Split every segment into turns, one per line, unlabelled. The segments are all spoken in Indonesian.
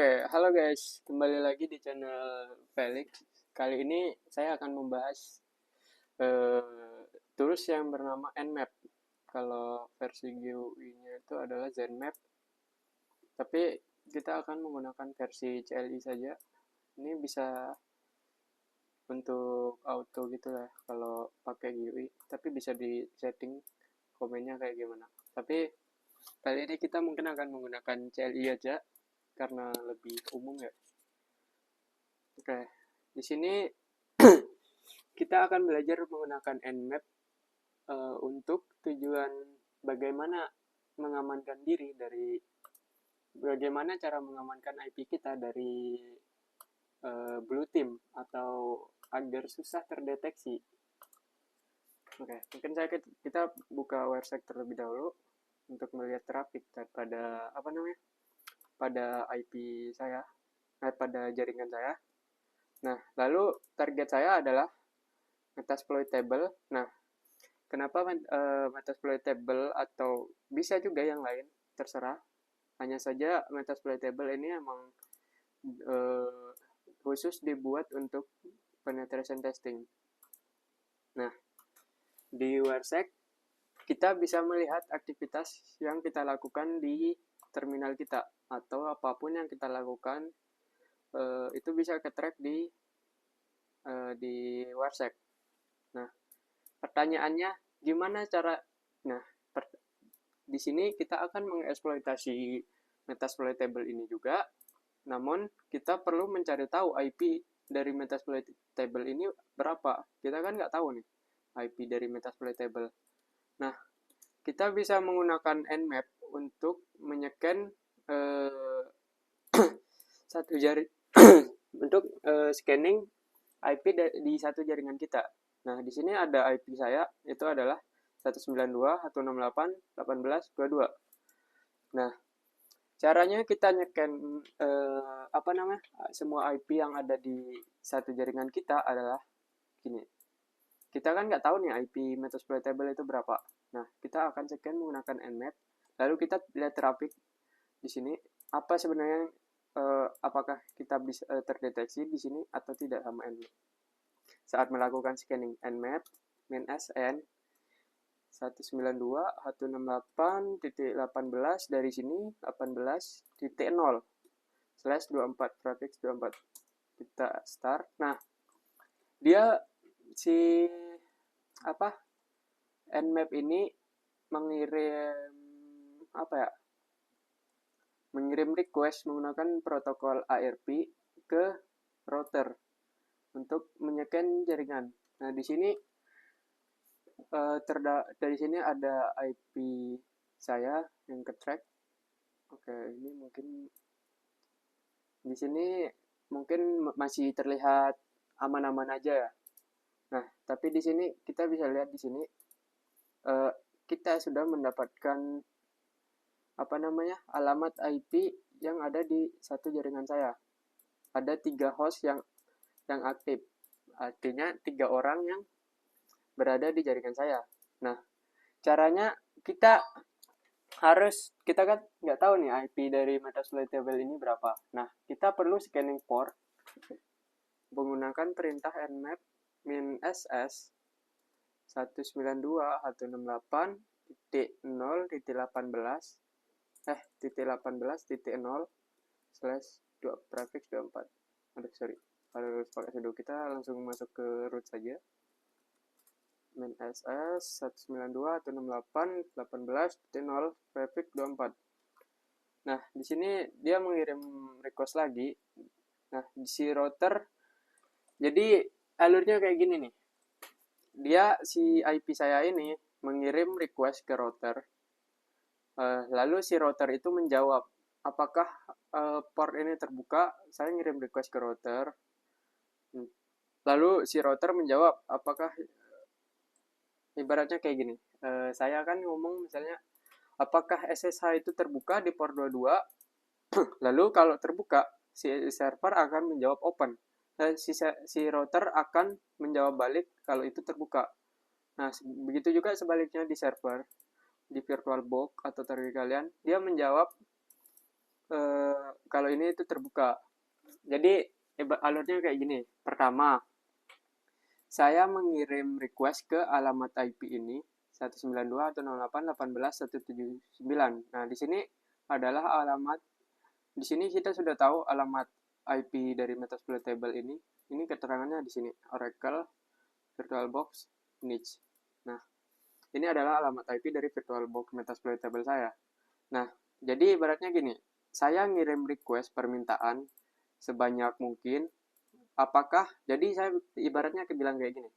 Oke, halo guys, kembali lagi di channel Felix. Kali ini saya akan membahas tools yang bernama Nmap. Kalau versi GUI-nya itu adalah ZenMap, tapi kita akan menggunakan versi CLI saja. Ini bisa untuk auto gitu lah kalau pakai GUI, tapi bisa di setting komennya kayak gimana. Tapi kali ini kita mungkin akan menggunakan CLI aja karena lebih umum ya. Oke, di sini kita akan belajar menggunakan Nmap untuk tujuan bagaimana mengamankan diri dari bagaimana cara mengamankan IP kita dari blue team atau agar susah terdeteksi. Oke, mungkin kita buka WireSec terlebih dahulu untuk melihat traffic pada pada IP saya, pada jaringan saya. Nah, lalu target saya adalah Metasploitable. Nah, kenapa Metasploitable atau bisa juga yang lain, terserah. Hanya saja Metasploitable ini emang khusus dibuat untuk penetration testing. Nah, di WireSec kita bisa melihat aktivitas yang kita lakukan di terminal kita atau apapun yang kita lakukan itu bisa ke-track di WireSec. Nah, pertanyaannya gimana cara? Nah, di sini kita akan mengeksploitasi Metasploitable ini juga, namun kita perlu mencari tahu IP dari Metasploitable ini berapa. Kita kan nggak tahu nih IP dari Metasploitable. Nah, kita bisa menggunakan Nmap untuk menyeken satu jari untuk scanning IP di satu jaringan kita. Nah, di sini ada IP saya, itu adalah 192.168.18.22. Nah, caranya kita nyeken semua IP yang ada di satu jaringan kita adalah gini. Kita kan nggak tahu nih IP Metasploitable itu berapa. Nah, kita akan scan menggunakan Nmap. Lalu kita lihat traffic di sini. Apa sebenarnya apakah kita bisa terdeteksi di sini atau tidak sama Nmap. Saat melakukan scanning Nmap -n 192.168.18 dari sini 18.0/24 prefix 24 kita start. Nah, dia si Nmap ini mengirim request menggunakan protokol ARP ke router untuk menyeken jaringan. Nah, di sini dari sini ada IP saya yang ke-track. Oke, ini mungkin di sini mungkin masih terlihat aman-aman aja ya. Nah, tapi di sini kita bisa lihat di sini kita sudah mendapatkan alamat IP yang ada di satu jaringan saya. Ada 3 host yang aktif. Artinya 3 orang yang berada di jaringan saya. Nah, caranya kita kan nggak tahu nih IP dari Metasploitable ini berapa. Nah, kita perlu scanning port menggunakan perintah nmap -ss 192.0.18.0/2 prefix 24. Aduh, sorry. Harus pakai sudo. Kita langsung masuk ke root saja. -ss 192.168.18.0 prefix 24. Nah, di sini dia mengirim request lagi. Nah, di si router, jadi alurnya kayak gini nih. Si IP saya ini mengirim request ke router. Lalu si router itu menjawab, apakah port ini terbuka? Saya ngirim request ke router. Lalu si router menjawab, apakah ibaratnya kayak gini. Saya kan ngomong misalnya, apakah SSH itu terbuka di port 22? Lalu kalau terbuka, si server akan menjawab open. Si router akan menjawab balik kalau itu terbuka. Nah, begitu juga sebaliknya di server, di VirtualBox atau target kalian, dia menjawab kalau ini itu terbuka. Jadi alurnya kayak gini. Pertama, saya mengirim request ke alamat IP ini 192.168.18.179. Nah, di sini adalah alamat. Di sini kita sudah tahu alamat IP dari Metasploit Table ini. Ini keterangannya di sini, Oracle, VirtualBox, niche. Nah, ini adalah alamat IP dari VirtualBox Metasploit Table saya. Nah, jadi ibaratnya gini, saya ngirim request permintaan sebanyak mungkin. Apakah, jadi saya ibaratnya bilang kayak gini,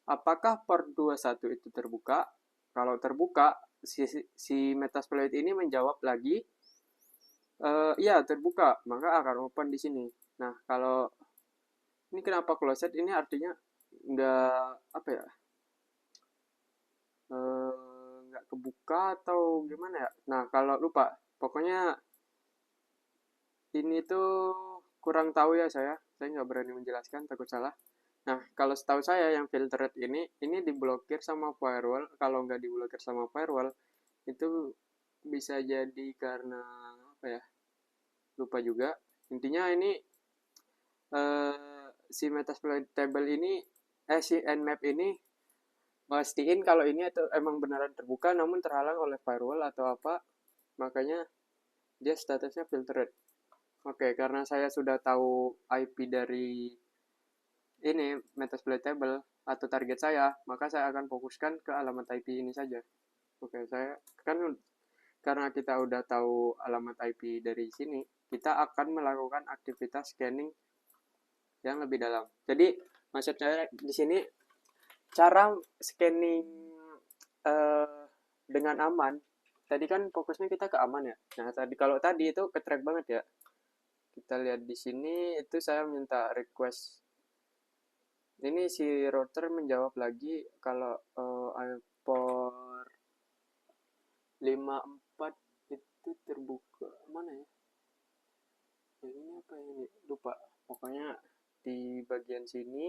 apakah port 21 itu terbuka? Kalau terbuka, si Metasploit ini menjawab lagi, iya terbuka, maka akan open di sini. Nah, kalau ini kenapa closed? Ini artinya nggak apa ya? Nggak kebuka atau gimana ya? Nah, kalau lupa, pokoknya ini tuh kurang tahu ya saya nggak berani menjelaskan, takut salah. Nah, kalau setahu saya yang filtered ini diblokir sama firewall. Kalau nggak diblokir sama firewall, itu bisa jadi karena apa ya? Lupa juga. Intinya ini si Metasploit table ini, si Nmap ini mastiin kalau ini itu emang beneran terbuka namun terhalang oleh firewall atau apa, makanya dia statusnya filtered. Oke, karena saya sudah tahu IP dari ini Metasploit table atau target saya, maka saya akan fokuskan ke alamat IP ini saja. Oke, saya kan karena kita udah tahu alamat IP dari sini, kita akan melakukan aktivitas scanning yang lebih dalam. Jadi maksud saya di sini cara scanning dengan aman. Tadi kan fokusnya kita ke aman ya. Nah, kalau tadi itu ke track banget ya. Kita lihat di sini itu saya minta request. Ini si router menjawab lagi kalau port 54 itu terbuka. Mana ya? Ini apa ini? Lupa. Pokoknya di bagian sini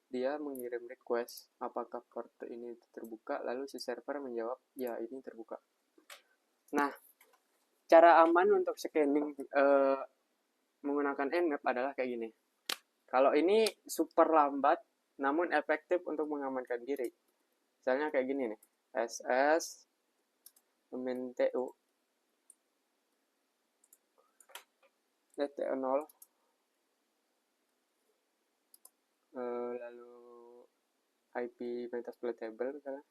dia mengirim request apakah port ini terbuka, lalu si server menjawab ya ini terbuka. Nah, cara aman untuk scanning menggunakan Nmap adalah kayak gini. Kalau ini super lambat namun efektif untuk mengamankan diri. Misalnya kayak gini nih, ss -tu -to 0 lalu IP Metasploit table misalnya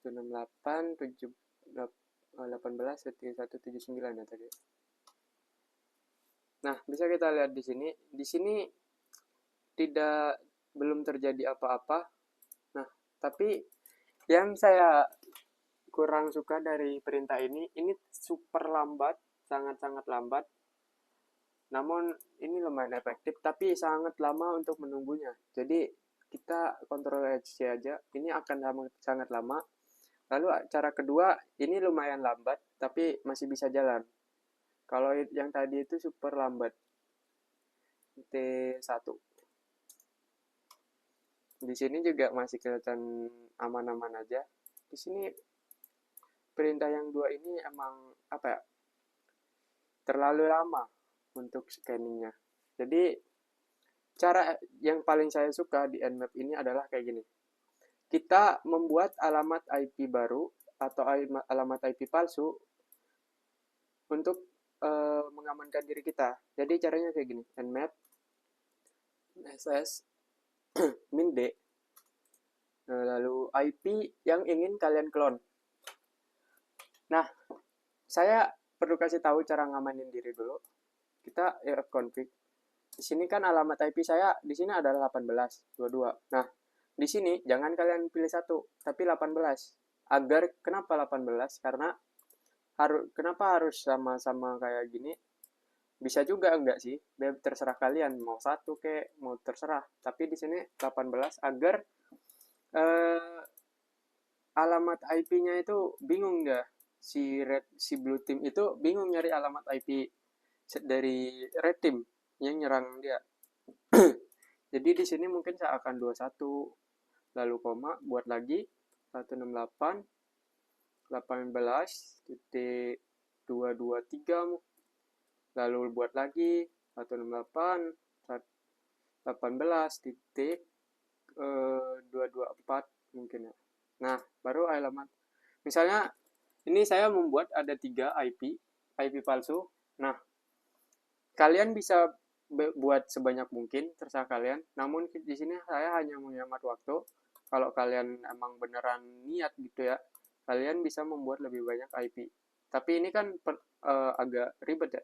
168.18.179 ya tadi. Nah, bisa kita lihat di sini. Di sini belum terjadi apa-apa. Nah, tapi yang saya kurang suka dari perintah ini super lambat, sangat-sangat lambat. Namun ini lumayan efektif, tapi sangat lama untuk menunggunya. Jadi kita kontrol aja, ini akan sangat lama. Lalu cara kedua, ini lumayan lambat, tapi masih bisa jalan. Kalau yang tadi itu super lambat, T1. Di sini juga masih kelihatan aman-aman aja. Di sini perintah yang dua ini emang apa ya? Terlalu lama untuk scanningnya. Jadi cara yang paling saya suka di Nmap ini adalah kayak gini. Kita membuat alamat IP baru atau alamat IP palsu untuk mengamankan diri kita. Jadi caranya kayak gini. Nmap ss min d lalu IP yang ingin kalian clone. Nah, saya perlu kasih tahu cara ngamanin diri dulu. Kita config. Di sini kan alamat IP saya di sini adalah 18.22. Nah, di sini jangan kalian pilih satu, tapi 18. Agar kenapa 18? Karena kenapa harus sama-sama kayak gini? Bisa juga enggak sih? Terserah kalian mau satu ke mau terserah. Tapi di sini 18 agar alamat IP-nya itu bingung enggak? Si blue team itu bingung nyari alamat IP dari red team yang nyerang dia. Jadi di sini mungkin saya akan 21 lalu koma buat lagi 168.18.223 lalu buat lagi 168.18.224 mungkin ya. Nah, baru alamat. Misalnya ini saya membuat ada 3 IP palsu. Nah, kalian bisa buat sebanyak mungkin, terserah kalian. Namun di sini saya hanya menghemat waktu. Kalau kalian emang beneran niat gitu ya, kalian bisa membuat lebih banyak IP. Tapi ini kan agak ribet ya,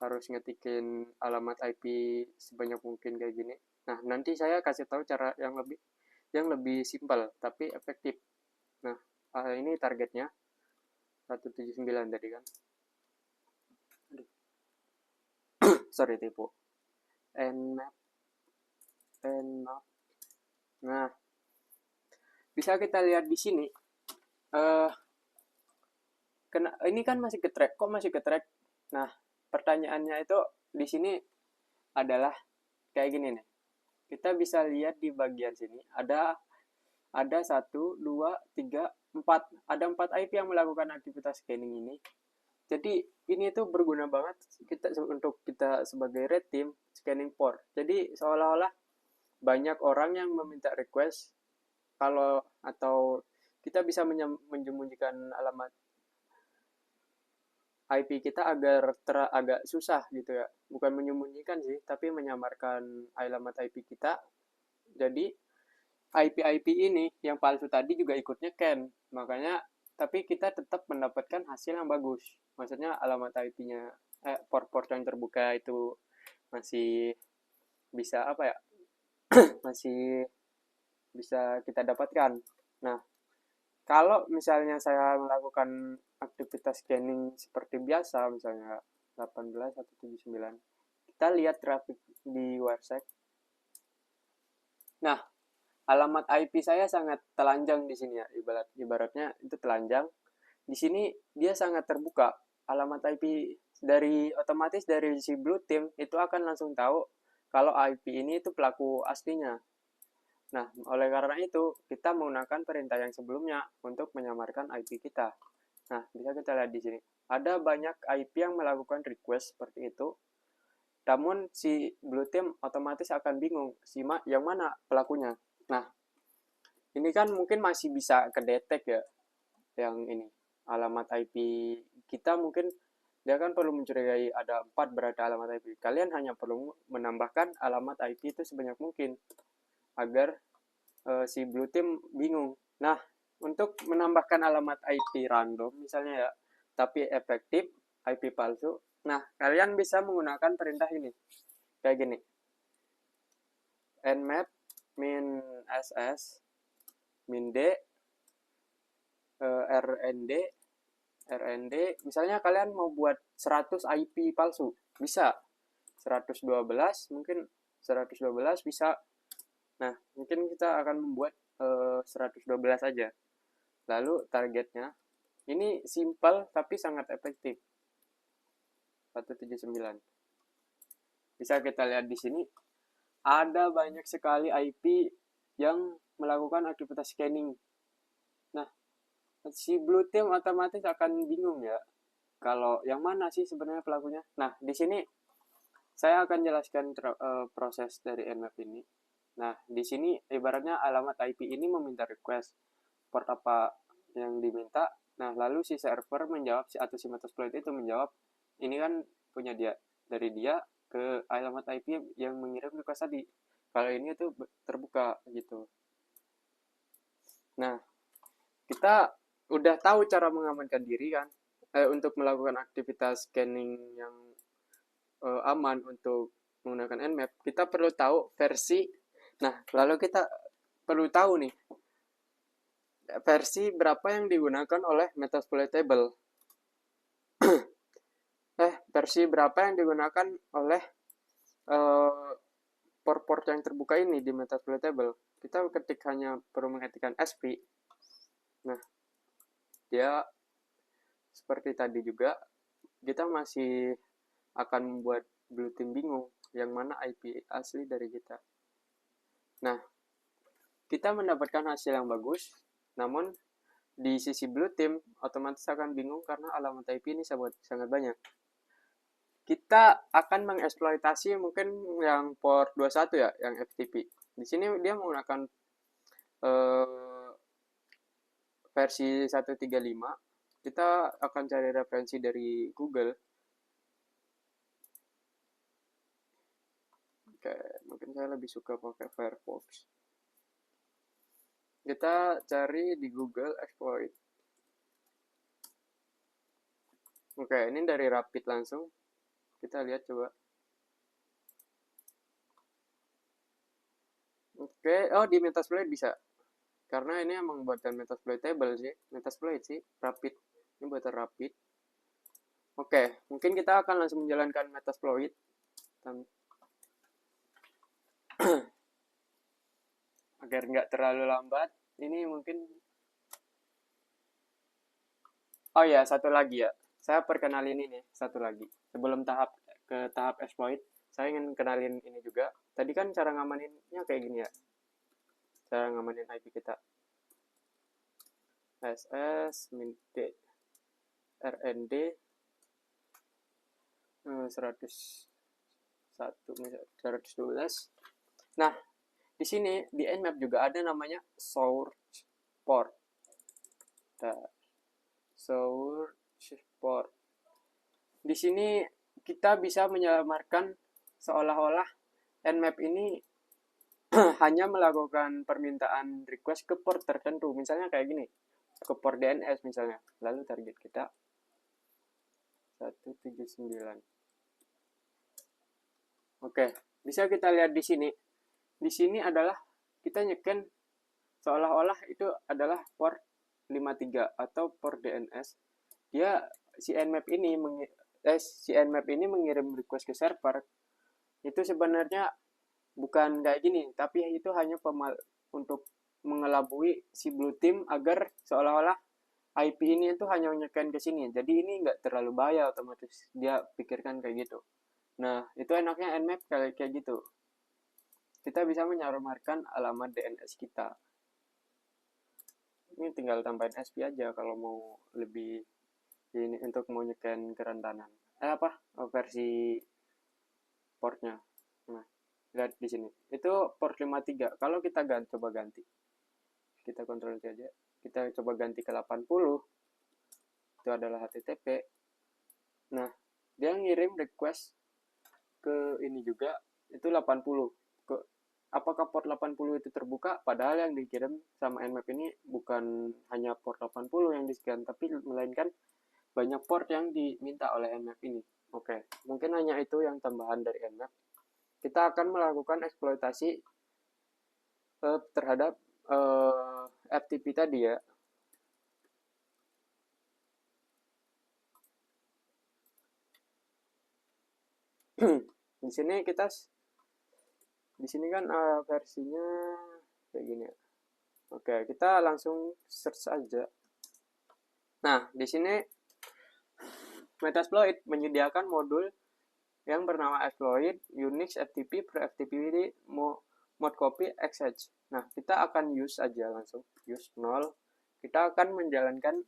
harus ngetikin alamat IP sebanyak mungkin kayak gini. Nah, nanti saya kasih tahu cara yang lebih simpel tapi efektif. Nah, ini targetnya 179 tadi kan. Sorry tipu. Nmap. Nah, bisa kita lihat di sini. Eh, ini kan masih ke-track. Kok masih ke-track? Nah, pertanyaannya itu di sini adalah kayak gini nih. Kita bisa lihat di bagian sini ada 1, 2, 3, 4. Ada 4 IP yang melakukan aktivitas scanning ini. Jadi ini tuh berguna banget untuk kita sebagai red team scanning port. Jadi seolah-olah banyak orang yang meminta request atau kita bisa menyembunyikan alamat IP kita agar agak susah gitu ya. Bukan menyembunyikan sih, tapi menyamarkan alamat IP kita. Jadi IP-IP ini yang palsu tadi juga ikutnya can. Makanya tapi kita tetap mendapatkan hasil yang bagus. Maksudnya alamat IP-nya port-port yang terbuka itu masih bisa apa ya? Masih bisa kita dapatkan. Nah, kalau misalnya saya melakukan aktivitas scanning seperti biasa, misalnya 18 atau 79, kita lihat traffic di website. Nah, alamat IP saya sangat telanjang di sini ya, ibaratnya itu telanjang. Di sini dia sangat terbuka. Alamat IP otomatis dari si blue team itu akan langsung tahu kalau IP ini itu pelaku aslinya. Nah, oleh karena itu, kita menggunakan perintah yang sebelumnya untuk menyamarkan IP kita. Nah, bisa kita lihat di sini. Ada banyak IP yang melakukan request seperti itu. Namun, si blue team otomatis akan bingung, yang mana pelakunya. Nah, ini kan mungkin masih bisa kedetek ya, yang ini. Alamat IP kita mungkin, dia kan perlu mencurigai ada 4 berada alamat IP. Kalian hanya perlu menambahkan alamat IP itu sebanyak mungkin, agar si blue team bingung. Nah, untuk menambahkan alamat IP random misalnya ya, tapi efektif, IP palsu. Nah, kalian bisa menggunakan perintah ini. Kayak gini. Nmap min ss min d rnd rnd. Misalnya kalian mau buat 100 IP palsu, bisa. 112 mungkin 112 bisa. Nah, mungkin kita akan membuat 112 aja. Lalu targetnya, ini simple tapi sangat efektif. 179. Bisa kita lihat di sini, ada banyak sekali IP yang melakukan aktivitas scanning. Nah, si blue team otomatis akan bingung ya, kalau yang mana sih sebenarnya pelakunya. Nah, di sini saya akan jelaskan proses dari Nmap ini. Nah, di sini ibaratnya alamat IP ini meminta request port apa yang diminta. Nah, lalu si server menjawab, atau si Metasploit itu menjawab, ini kan punya dia. Dari dia ke alamat IP yang mengirim request tadi. Kalau ini itu terbuka gitu. Nah, kita udah tahu cara mengamankan diri kan, untuk melakukan aktivitas scanning yang aman untuk menggunakan Nmap. Kita perlu tahu versi. Nah, lalu kita perlu tahu nih, versi berapa yang digunakan oleh Metasploitable. Versi berapa yang digunakan oleh port-port yang terbuka ini di Metasploitable. Kita hanya perlu mengetikkan SP. Nah, dia seperti tadi juga, kita masih akan membuat blue team bingung yang mana IP asli dari kita. Nah, kita mendapatkan hasil yang bagus, namun di sisi blue team otomatis akan bingung karena alamat IP ini sangat banyak. kita akan mengeksploitasi mungkin yang port 21 ya, yang FTP. Di sini dia menggunakan eh, versi 135. Kita akan cari referensi dari Google. Oke, mungkin saya lebih suka pakai Firefox. Kita cari di Google exploit. Oke, ini dari Rapid langsung. Kita lihat coba. Oke, oh di Metasploit bisa. Karena ini emang buatan Metasploitable sih. Metasploit sih, Rapid. Ini buatan Rapid. Oke, mungkin kita akan langsung menjalankan Metasploit. Agar nggak terlalu lambat. Ini mungkin... Oh ya, satu lagi ya. Saya perkenalin ini satu lagi. Sebelum ke tahap exploit, saya ingin kenalin ini juga. Tadi kan cara ngamaninnya kayak gini ya. Cara ngamanin IP kita. SS min D RND 101 112. Nah, di sini di Nmap juga ada namanya source port. Source port. Di sini kita bisa menyelamatkan seolah-olah Nmap ini hanya melakukan permintaan request ke port tertentu. Misalnya kayak gini, ke port DNS misalnya. Lalu target kita 179. Oke, bisa kita lihat di sini. Di sini adalah kita nyeken seolah-olah itu adalah port 53 atau port DNS. Dia si Nmap ini mengirim request ke server. Itu sebenarnya bukan kayak gini, tapi itu hanya untuk mengelabui si blue team agar seolah-olah IP ini itu hanya nyeken ke sini. Jadi ini nggak terlalu bahaya, otomatis dia pikirkan kayak gitu. Nah, itu enaknya Nmap kayak gitu. Kita bisa menyamarkan alamat DNS kita. Ini tinggal tambahin SP aja kalau mau lebih ini untuk mau nyeken kerentanan. Versi portnya. Nah, lihat di sini. Itu port 53. Kalau kita coba ganti. Kita kontrol aja. Kita coba ganti ke 80. Itu adalah HTTP. Nah, dia ngirim request ke ini juga itu 80. Apakah port 80 itu terbuka? Padahal yang dikirim sama Nmap ini bukan hanya port 80 yang di-scan, tapi melainkan banyak port yang diminta oleh Nmap ini. Oke, mungkin hanya itu yang tambahan dari Nmap. Kita akan melakukan eksploitasi terhadap FTP tadi ya. Di sini kan versinya kayak gini ya. Oke, kita langsung search aja. Nah, di sini Metasploit menyediakan modul yang bernama exploit Unix FTP per FTP mode copy XH. Nah, kita akan use aja langsung use 0. Kita akan menjalankan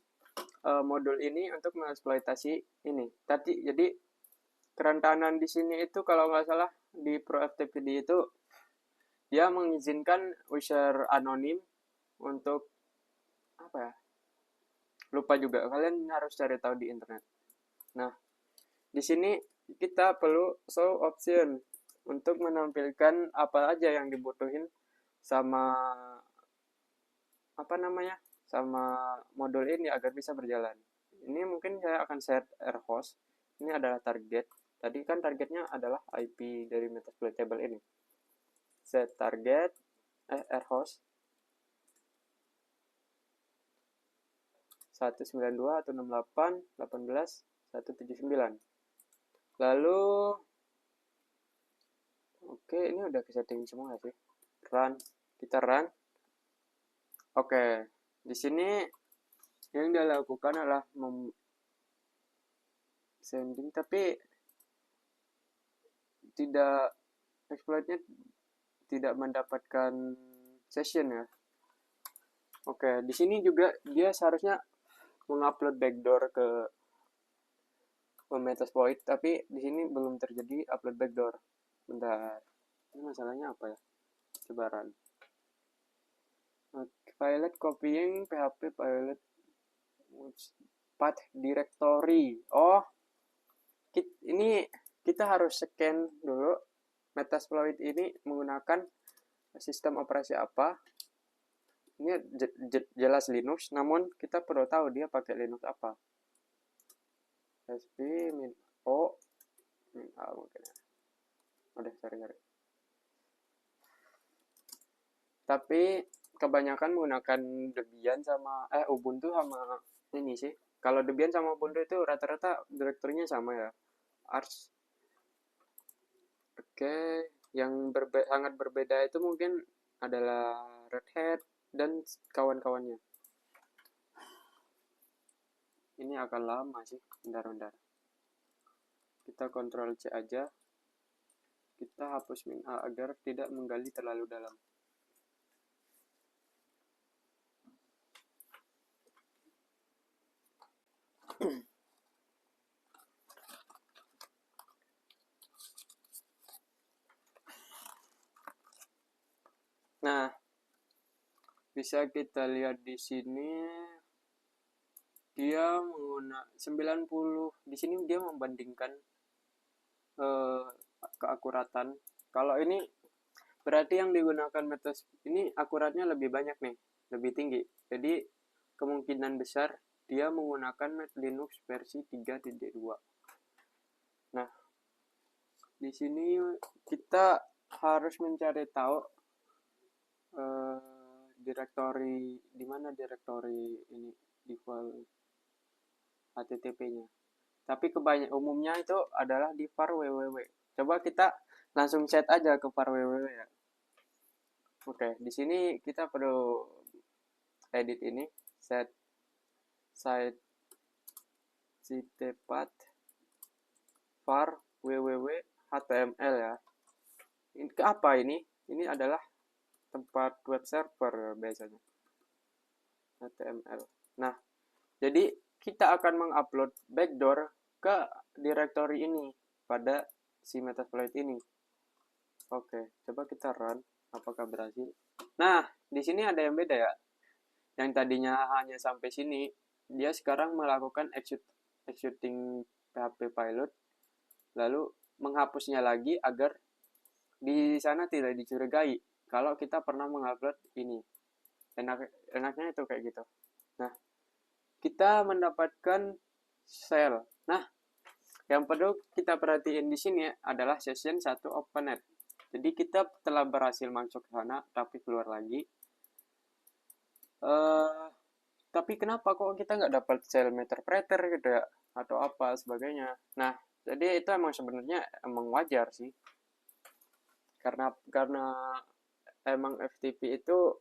modul ini untuk mengeksploitasi ini. Jadi kerentanan di sini itu kalau nggak salah di Pro FTPD itu dia mengizinkan user anonim untuk apa ya? Lupa juga. Kalian harus cari tahu di internet. Nah, di sini kita perlu show option untuk menampilkan apa aja yang dibutuhin sama sama modul ini agar bisa berjalan. Ini mungkin saya akan set rhost. Ini adalah target. Tadi kan targetnya adalah IP dari Metasploitable ini. Set target rhost 192.168.18.179. Lalu oke, ini udah ke setting semua sih. Run. Kita run. Oke, di sini yang dia lakukan adalah sending, tapi tidak exploitnya tidak mendapatkan session ya. Oke, di sini juga dia seharusnya mengupload backdoor ke Metasploit, tapi di sini belum terjadi upload backdoor. Bentar, ini masalahnya apa ya? Coba run. Pilot copying PHP pilot path directory. Oh, ini kita harus scan dulu Metasploit ini menggunakan sistem operasi apa. Ini jelas Linux, namun kita perlu tahu dia pakai Linux apa. SP min O min A mungkin ya. Udah, sorry. Tapi kebanyakan menggunakan Debian sama Ubuntu sama ini sih. Kalau Debian sama Ubuntu itu rata-rata direktorinya sama ya. Arch. Oke, yang sangat berbeda itu mungkin adalah Red Hat dan kawan-kawannya. Ini akan lama sih, bentar. Kita Ctrl C aja. Kita hapus min A agar tidak menggali terlalu dalam. Nah, bisa kita lihat di sini dia menggunakan 90. Di sini dia membandingkan keakuratan. Kalau ini berarti yang digunakan metode ini akuratnya lebih banyak nih, lebih tinggi. Jadi kemungkinan besar dia menggunakan Linux versi 3.2. Nah, di sini kita harus mencari tahu direktori di mana direktori ini default HTTP-nya. Tapi umumnya itu adalah di var www. Coba kita langsung set aja ke var www ya. Oke, di sini kita perlu edit ini, set site ctpath var www html ya. Ini ke apa ini? Ini adalah tempat web server biasanya. HTML. Nah, jadi kita akan mengupload backdoor ke direktori ini pada si Metasploit ini. Oke, coba kita run. Apakah berhasil? Nah, di sini ada yang beda ya. Yang tadinya hanya sampai sini, dia sekarang melakukan executing PHP pilot, lalu menghapusnya lagi agar di sana tidak dicurigai kalau kita pernah mengupload ini. Enaknya itu kayak gitu. Nah, kita mendapatkan shell. Nah, yang perlu kita perhatiin di sini adalah session 1 openet. Jadi kita telah berhasil masuk ke sana, tapi keluar lagi. Tapi kenapa kok kita nggak dapat shell interpreter gitu ya, atau apa sebagainya. Nah, jadi itu emang sebenarnya emang wajar sih. Karena emang FTP itu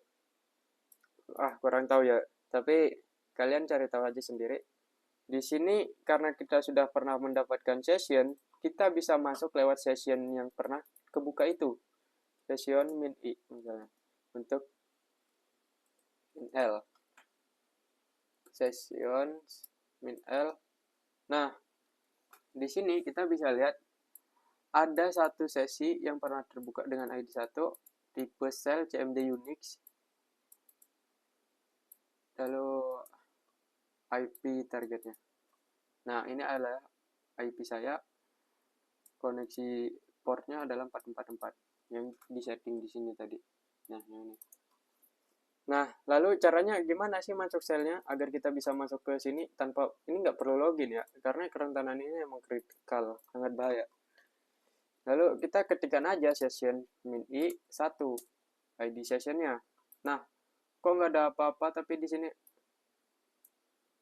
kurang tahu ya. Tapi kalian cari tahu aja sendiri. Di sini karena kita sudah pernah mendapatkan session, kita bisa masuk lewat session yang pernah kebuka itu. Session min I misalnya. Untuk min L. Session min L. Nah, di sini kita bisa lihat ada satu sesi yang pernah terbuka dengan ID 1, tipe shell CMD Unix. Lalu IP targetnya. Nah, ini adalah IP saya. Koneksi portnya adalah 444 yang disetting di sini tadi. Nah, yang ini. Nah, lalu caranya gimana sih masuk shellnya agar kita bisa masuk ke sini tanpa ini nggak perlu login ya, karena kerentanan ini emang kritikal, sangat bahaya. Lalu kita ketikkan aja session min I 1 ID sessionnya. Nah, kok nggak ada apa-apa tapi di sini.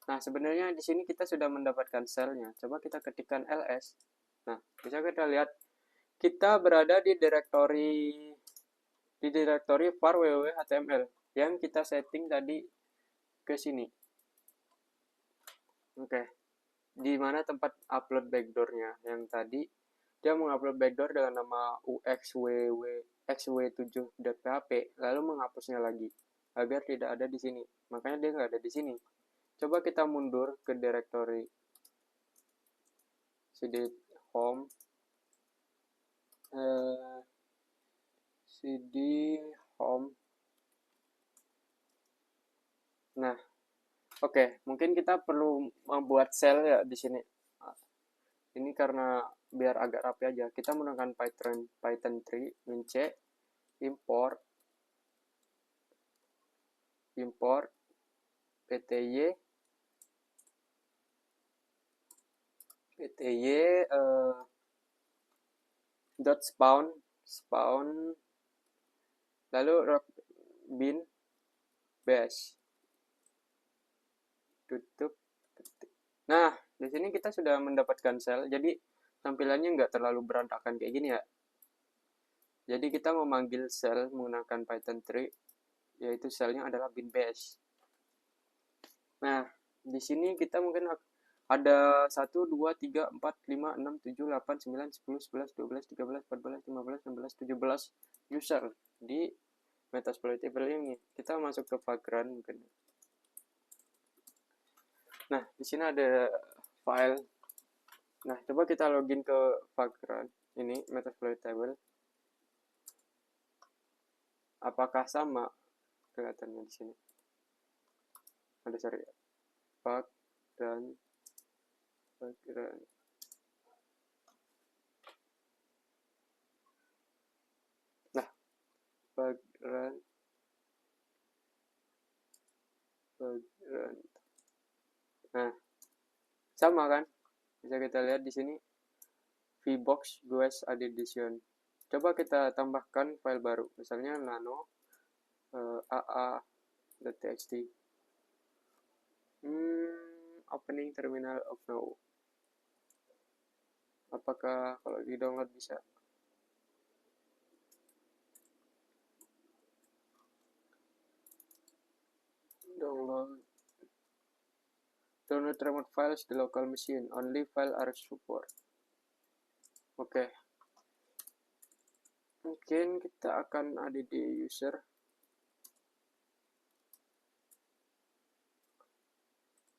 Nah, sebenarnya di sini kita sudah mendapatkan shellnya. Coba kita ketikkan ls. Nah, bisa kita lihat kita berada di direktori var www html yang kita setting tadi ke sini. Oke. Di mana tempat upload backdoor-nya yang tadi dia mengupload backdoor dengan nama uxw7.php lalu menghapusnya lagi agar tidak ada di sini. Makanya dia nggak ada di sini. Coba kita mundur ke direktori cd home, cd home. Nah, oke, mungkin kita perlu membuat sel ya di sini. Ini karena biar agak rapi aja. Kita menggunakan Python 3 min c import pty dot spawn lalu bin bash, tutup. Nah, di sini kita sudah mendapatkan sel, jadi tampilannya nggak terlalu berantakan kayak gini ya. Jadi kita memanggil sel menggunakan Python 3, yaitu selnya adalah bin bash. Nah, di sini kita mungkin ada 1, 2, 3, 4, 5, 6, 7, 8, 9, 10, 11, 12, 13, 14, 15, 16, 17 user di Metasploitable ini. Kita masuk ke Vagrant mungkin. Nah, di sini ada file. Nah, coba kita login ke Vagrant ini Metasploitable. Apakah sama kelihatannya di sini? Ada sorry. Vagrant. Nah, Vagrant. Nah, sama kan? Bisa kita lihat di sini vbox GUIS addition. Coba kita tambahkan file baru, misalnya nano aa.txt. Opening terminal of now. Apakah kalau di download bisa? Download remote files di local machine. Only file are support. Oke. Mungkin kita akan ada di user.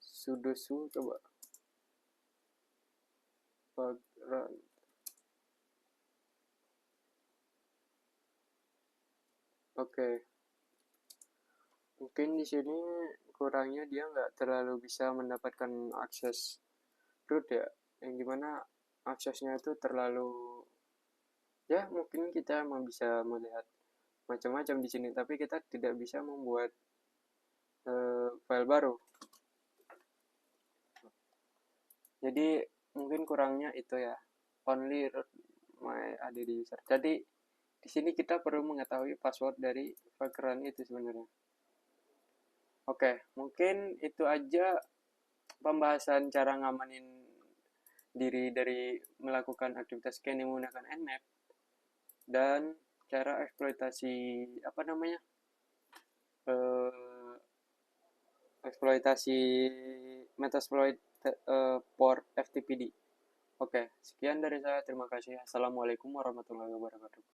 Sudo coba. Vagrant. Oke. Mungkin di sini kurangnya dia nggak terlalu bisa mendapatkan akses root ya, yang dimana aksesnya itu terlalu, ya mungkin kita emang bisa melihat macam-macam di sini, tapi kita tidak bisa membuat file baru. Jadi mungkin kurangnya itu ya, only root my add user. Jadi di sini kita perlu mengetahui password dari Vagrant itu sebenarnya. Oke, mungkin itu aja pembahasan cara ngamanin diri dari melakukan aktivitas scanning menggunakan Nmap dan cara eksploitasi eksploitasi Metasploit port FTPD. Oke, sekian dari saya. Terima kasih. Assalamualaikum warahmatullahi wabarakatuh.